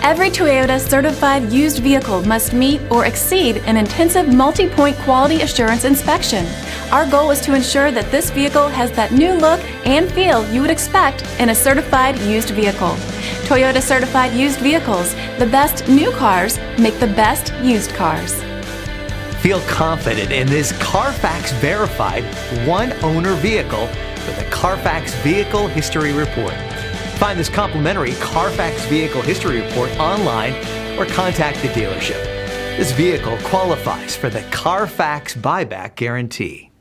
Every Toyota certified used vehicle must meet or exceed an intensive multi-point quality assurance inspection. Our goal is to ensure that this vehicle has that new look and feel you would expect in a certified used vehicle. Toyota certified used vehicles, the best new cars make the best used cars. Feel confident in this Carfax verified one-owner vehicle with a Carfax Vehicle History Report. Find this complimentary Carfax Vehicle History Report online or contact the dealership. This vehicle qualifies for the Carfax Buyback Guarantee.